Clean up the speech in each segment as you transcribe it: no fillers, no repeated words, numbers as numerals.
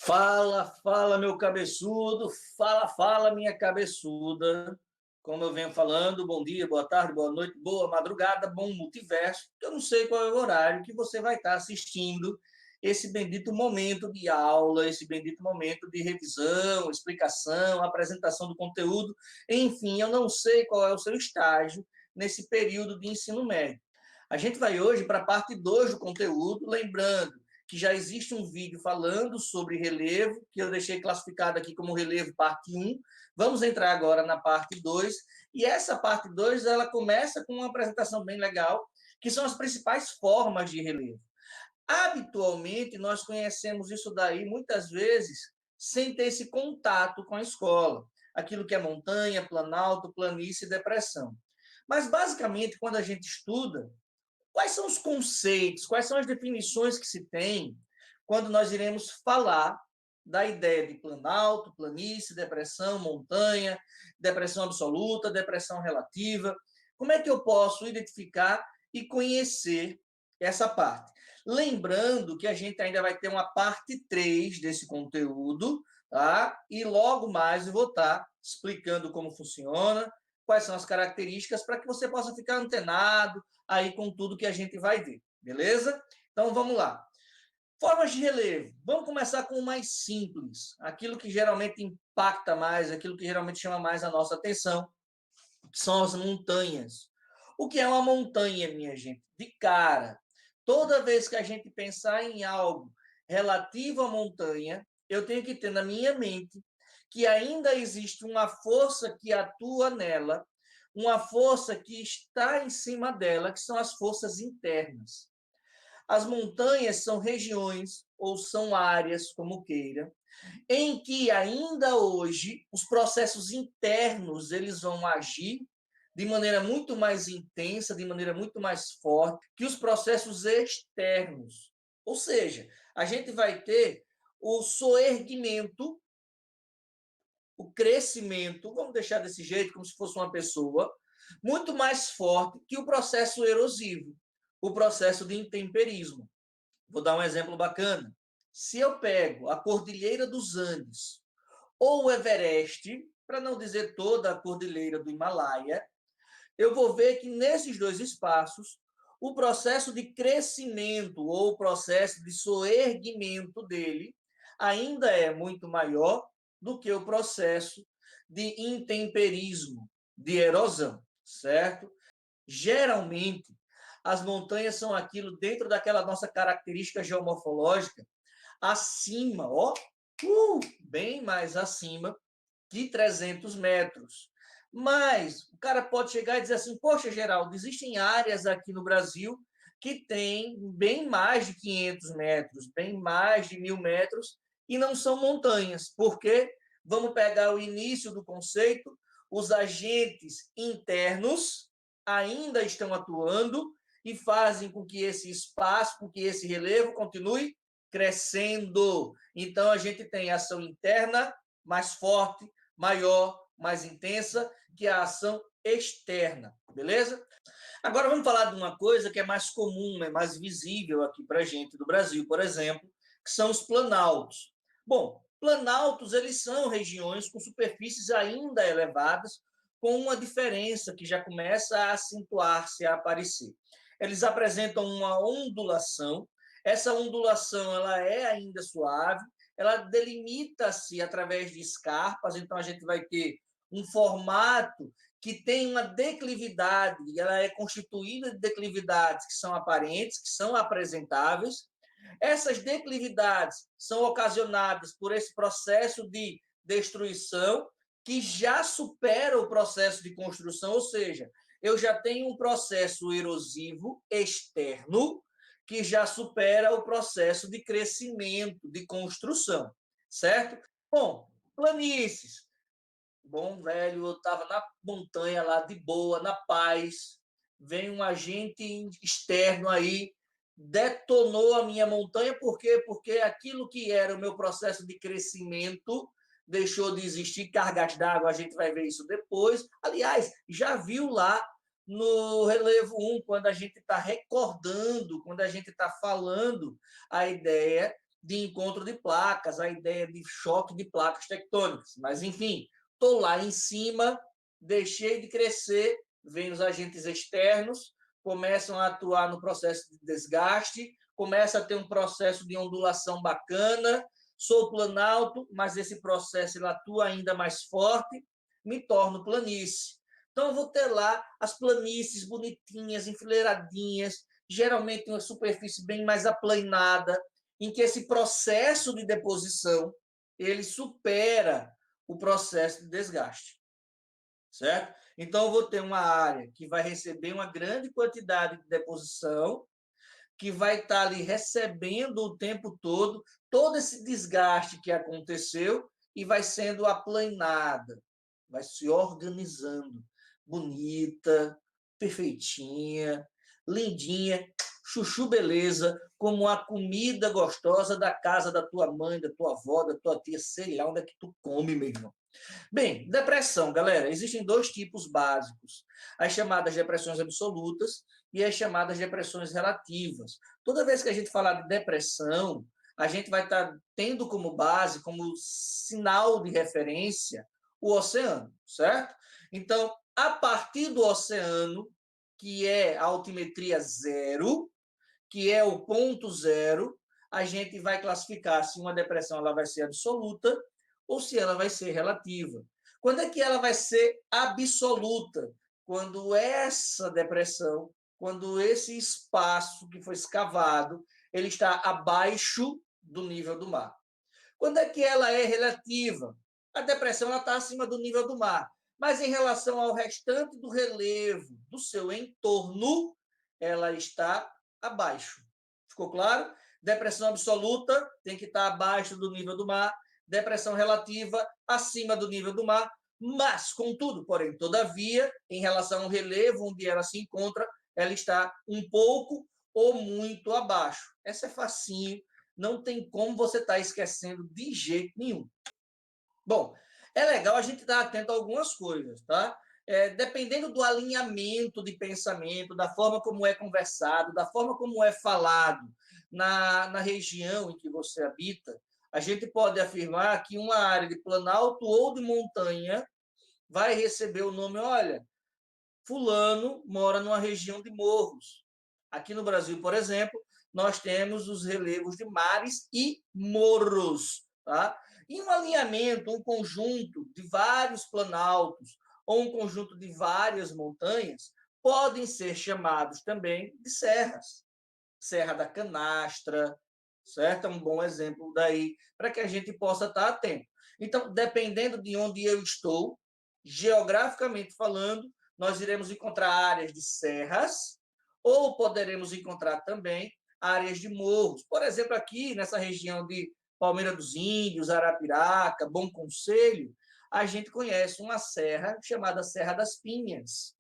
Fala, fala, meu cabeçudo, fala, fala, minha cabeçuda. Como eu venho falando, bom dia, boa tarde, boa noite, boa madrugada, bom multiverso. Eu não sei qual é o horário que você vai estar assistindo esse bendito momento de aula, esse bendito momento de revisão, explicação, apresentação do conteúdo. Enfim, eu não sei qual é o seu estágio nesse período de ensino médio. A gente vai hoje para a parte 2 do conteúdo, lembrando que já existe um vídeo falando sobre relevo, que eu deixei classificado aqui como relevo parte 1. Vamos entrar agora na parte 2. E essa parte 2 ela começa com uma apresentação bem legal, que são as principais formas de relevo. Habitualmente, nós conhecemos isso daí, muitas vezes, sem ter esse contato com a escola. Aquilo que é montanha, planalto, planície e depressão. Mas, basicamente, quando a gente estuda, quais são os conceitos, quais são as definições que se tem quando nós iremos falar da ideia de planalto, planície, depressão, montanha, depressão absoluta, depressão relativa? Como é que eu posso identificar e conhecer essa parte? Lembrando que a gente ainda vai ter uma parte 3 desse conteúdo, tá? E logo mais eu vou estar explicando como funciona, quais são as características, para que você possa ficar antenado aí com tudo que a gente vai ver, beleza? Então vamos lá. Formas de relevo. Vamos começar com o mais simples, aquilo que geralmente impacta mais, aquilo que geralmente chama mais a nossa atenção, que são as montanhas. O que é uma montanha, minha gente? De cara, toda vez que a gente pensar em algo relativo à montanha, eu tenho que ter na minha mente que ainda existe uma força que atua nela, uma força que está em cima dela, que são as forças internas. As montanhas são regiões ou são áreas, como queira, em que ainda hoje os processos internos eles vão agir de maneira muito mais intensa, de maneira muito mais forte que os processos externos. Ou seja, a gente vai ter o soerguimento, o crescimento, vamos deixar desse jeito, como se fosse uma pessoa, muito mais forte que o processo erosivo, o processo de intemperismo. Vou dar um exemplo bacana. Se eu pego a Cordilheira dos Andes ou o Everest, para não dizer toda a Cordilheira do Himalaia, eu vou ver que nesses dois espaços, o processo de crescimento ou o processo de soerguimento dele ainda é muito maior do que o processo de intemperismo, de erosão, certo? Geralmente, as montanhas são aquilo dentro daquela nossa característica geomorfológica acima, ó, bem mais acima de 300 metros. Mas o cara pode chegar e dizer assim, poxa, Geraldo, existem áreas aqui no Brasil que têm bem mais de 500 metros, bem mais de 1.000 metros, e não são montanhas. Por quê? Vamos pegar o início do conceito, os agentes internos ainda estão atuando e fazem com que esse espaço, com que esse relevo continue crescendo. Então, a gente tem ação interna mais forte, maior, mais intensa que a ação externa, beleza? Agora vamos falar de uma coisa que é mais comum, é mais visível aqui para a gente do Brasil, por exemplo, que são os planaltos. Bom, planaltos eles são regiões com superfícies ainda elevadas, com uma diferença que já começa a acentuar-se, a aparecer. Eles apresentam uma ondulação. Essa ondulação ela é ainda suave, ela delimita-se através de escarpas, então a gente vai ter um formato que tem uma declividade, ela é constituída de declividades que são aparentes, que são apresentáveis. Essas declividades são ocasionadas por esse processo de destruição que já supera o processo de construção, ou seja, eu já tenho um processo erosivo externo que já supera o processo de crescimento, de construção, certo? Bom, planícies. Bom, velho, eu estava na montanha lá, de boa, na paz, vem um agente externo aí, detonou a minha montanha, por quê? Porque aquilo que era o meu processo de crescimento deixou de existir, cargas d'água, a gente vai ver isso depois. Aliás, já viu lá no relevo 1, quando a gente está recordando, quando a gente está falando a ideia de encontro de placas, a ideia de choque de placas tectônicas. Mas, enfim, estou lá em cima, deixei de crescer, vem os agentes externos, começam a atuar no processo de desgaste, começa a ter um processo de ondulação bacana, sou planalto, mas esse processo ele atua ainda mais forte, me torno planície. Então, eu vou ter lá as planícies bonitinhas, enfileiradinhas, geralmente uma superfície bem mais aplanada, em que esse processo de deposição ele supera o processo de desgaste, certo? Então, eu vou ter uma área que vai receber uma grande quantidade de deposição, que vai estar ali recebendo o tempo todo esse desgaste que aconteceu e vai sendo aplanada, vai se organizando, bonita, perfeitinha, lindinha, chuchu beleza, como a comida gostosa da casa da tua mãe, da tua avó, da tua tia, sei lá onde é que tu come, meu irmão. Bem, depressão, galera, existem dois tipos básicos, as chamadas depressões absolutas e as chamadas depressões relativas. Toda vez que a gente falar de depressão, a gente vai estar tendo como base, como sinal de referência, o oceano, certo? Então, a partir do oceano, que é a altimetria zero, que é o ponto zero, a gente vai classificar se uma depressão ela vai ser absoluta ou se ela vai ser relativa. Quando é que ela vai ser absoluta? Quando essa depressão, quando esse espaço que foi escavado, ele está abaixo do nível do mar. Quando é que ela é relativa? A depressão está acima do nível do mar, mas em relação ao restante do relevo do seu entorno, ela está abaixo. Ficou claro? Depressão absoluta tem que estar abaixo do nível do mar, depressão relativa acima do nível do mar, mas, contudo, porém, todavia, em relação ao relevo onde ela se encontra, ela está um pouco ou muito abaixo. Essa é facinho, não tem como você estar esquecendo de jeito nenhum. Bom, é legal a gente estar atento a algumas coisas, tá? Dependendo do alinhamento de pensamento, da forma como é conversado, da forma como é falado na região em que você habita, a gente pode afirmar que uma área de planalto ou de montanha vai receber o nome, olha, fulano mora numa região de morros. Aqui no Brasil, por exemplo, nós temos os relevos de mares e morros, tá? E um alinhamento, um conjunto de vários planaltos ou um conjunto de várias montanhas podem ser chamados também de serras. Serra da Canastra, certo? É um bom exemplo daí para que a gente possa estar atento. Então, dependendo de onde eu estou, geograficamente falando, nós iremos encontrar áreas de serras ou poderemos encontrar também áreas de morros. Por exemplo, aqui nessa região de Palmeira dos Índios, Arapiraca, Bom Conselho, a gente conhece uma serra chamada Serra das Pinhas,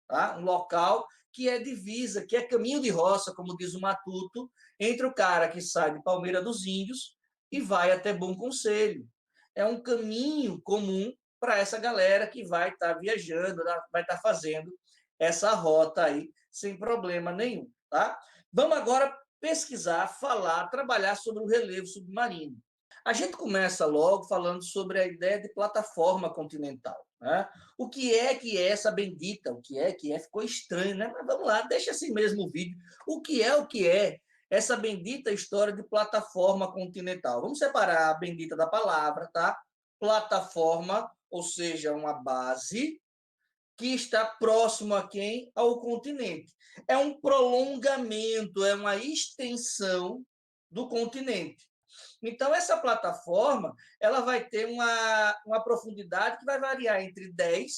tá? Um local que é divisa, que é caminho de roça, como diz o Matuto, entre o cara que sai de Palmeira dos Índios e vai até Bom Conselho. É um caminho comum para essa galera que vai estar viajando, vai estar fazendo essa rota aí sem problema nenhum, tá? Vamos agora pesquisar, falar, trabalhar sobre o relevo submarino. A gente começa logo falando sobre a ideia de plataforma continental, né? O que é essa bendita? O que é? Ficou estranho, né? Mas vamos lá, deixa assim mesmo o vídeo. O que é essa bendita história de plataforma continental? Vamos separar a bendita da palavra, tá? Plataforma, ou seja, uma base que está próximo a quem? Ao continente. É um prolongamento, é uma extensão do continente. Então, essa plataforma ela vai ter uma profundidade que vai variar entre 10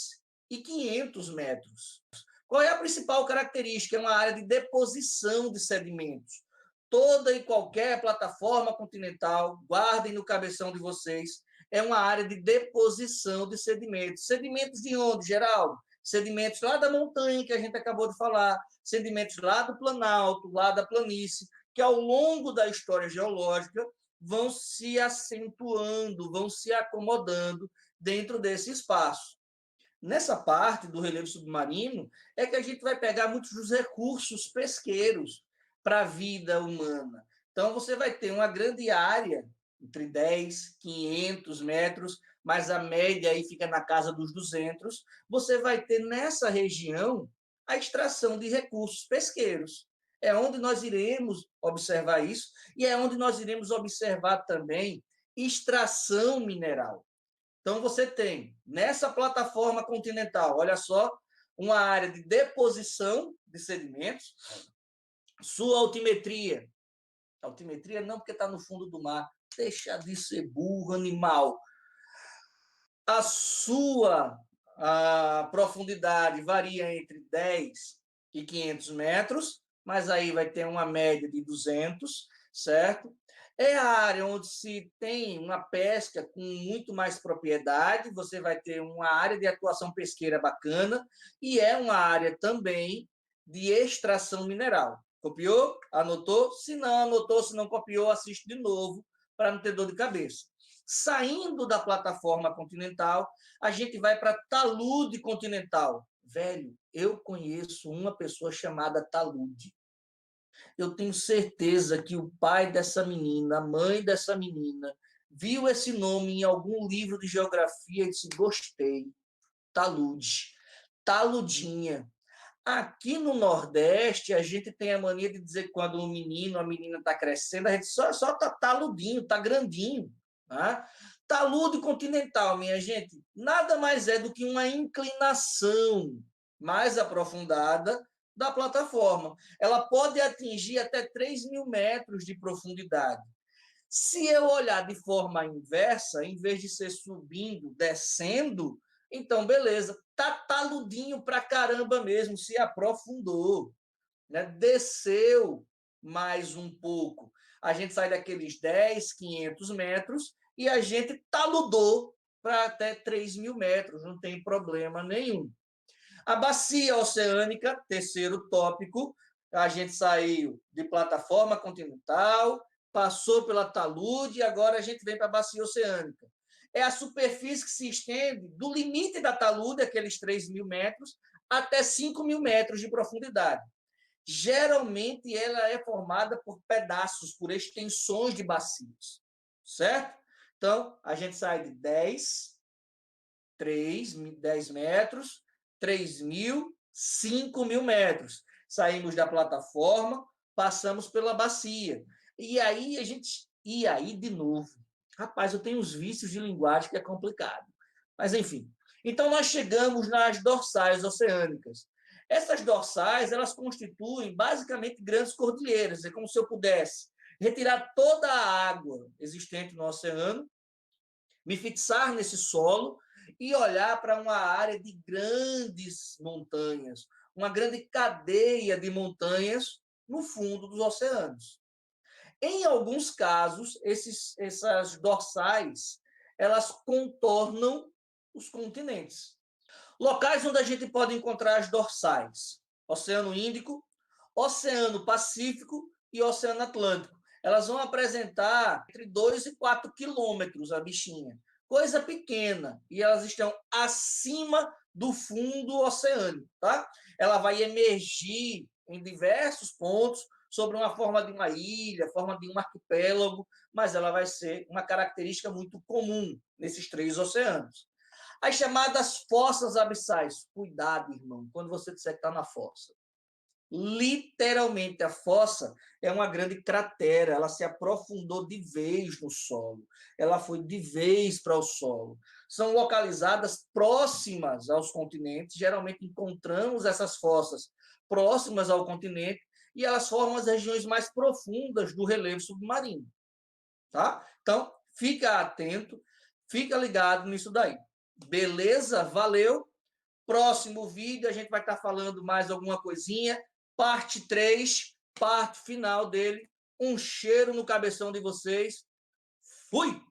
e 500 metros. Qual é a principal característica? É uma área de deposição de sedimentos. Toda e qualquer plataforma continental, guardem no cabeção de vocês, é uma área de deposição de sedimentos. Sedimentos de onde, Geraldo? Sedimentos lá da montanha, que a gente acabou de falar, sedimentos lá do planalto, lá da planície, que ao longo da história geológica vão se acentuando, vão se acomodando dentro desse espaço. Nessa parte do relevo submarino é que a gente vai pegar muitos dos recursos pesqueiros para a vida humana. Então, você vai ter uma grande área, entre 10, 500 metros, mas a média aí fica na casa dos 200. Você vai ter nessa região a extração de recursos pesqueiros. É onde nós iremos observar isso e é onde nós iremos observar também extração mineral. Então, você tem, nessa plataforma continental, olha só, uma área de deposição de sedimentos, sua altimetria. Altimetria não, porque está no fundo do mar. Deixa de ser burro, animal. A profundidade varia entre 10 e 500 metros, mas aí vai ter uma média de 200, certo? É a área onde se tem uma pesca com muito mais propriedade, você vai ter uma área de atuação pesqueira bacana e é uma área também de extração mineral. Copiou? Anotou? Se não anotou, se não copiou, assiste de novo para não ter dor de cabeça. Saindo da plataforma continental, a gente vai para talude continental. Velho, eu conheço uma pessoa chamada talude. Eu tenho certeza que o pai dessa menina, a mãe dessa menina, viu esse nome em algum livro de geografia e disse: gostei. Talude. Taludinha. Aqui no Nordeste, a gente tem a mania de dizer que quando um menino, a menina está crescendo, a gente só está taludinho, está grandinho. Tá? Talude continental, minha gente, nada mais é do que uma inclinação mais aprofundada da plataforma. Ela pode atingir até 3.000 metros de profundidade. Se eu olhar de forma inversa, em vez de ser subindo, descendo, então beleza, tá taludinho pra caramba mesmo, se aprofundou, né? Desceu mais um pouco. A gente sai daqueles 10, 500 metros e a gente taludou para até 3.000 metros, não tem problema nenhum. A bacia oceânica, terceiro tópico, a gente saiu de plataforma continental, passou pela talude e agora a gente vem para a bacia oceânica. É a superfície que se estende do limite da talude, aqueles 3.000 metros, até 5.000 metros de profundidade. Geralmente, ela é formada por pedaços, por extensões de bacias, certo? Então, a gente sai de 10 metros, 3.000, 5.000 metros. Saímos da plataforma, passamos pela bacia. E aí de novo. Rapaz, eu tenho uns vícios de linguagem que é complicado. Mas, enfim. Então, nós chegamos nas dorsais oceânicas. Essas dorsais, elas constituem basicamente grandes cordilheiras. É como se eu pudesse retirar toda a água existente no oceano, me fixar nesse solo e olhar para uma área de grandes montanhas, uma grande cadeia de montanhas no fundo dos oceanos. Em alguns casos, essas dorsais, elas contornam os continentes. Locais onde a gente pode encontrar as dorsais: Oceano Índico, Oceano Pacífico e Oceano Atlântico. Elas vão apresentar entre 2 e 4 quilômetros a bichinha. Coisa pequena. E elas estão acima do fundo oceânico. Tá? Ela vai emergir em diversos pontos sobre uma forma de uma ilha, forma de um arquipélago, mas ela vai ser uma característica muito comum nesses 3 oceanos. As chamadas fossas abissais. Cuidado, irmão, quando você disser que está na fossa. Literalmente, a fossa é uma grande cratera, ela se aprofundou de vez no solo, ela foi de vez para o solo. São localizadas próximas aos continentes, geralmente encontramos essas fossas próximas ao continente e elas formam as regiões mais profundas do relevo submarino. Tá? Então, fica atento, fica ligado nisso daí. Beleza? Valeu. Próximo vídeo a gente vai estar falando mais alguma coisinha. Parte 3, parte final dele. Um cheiro no cabeção de vocês. Fui!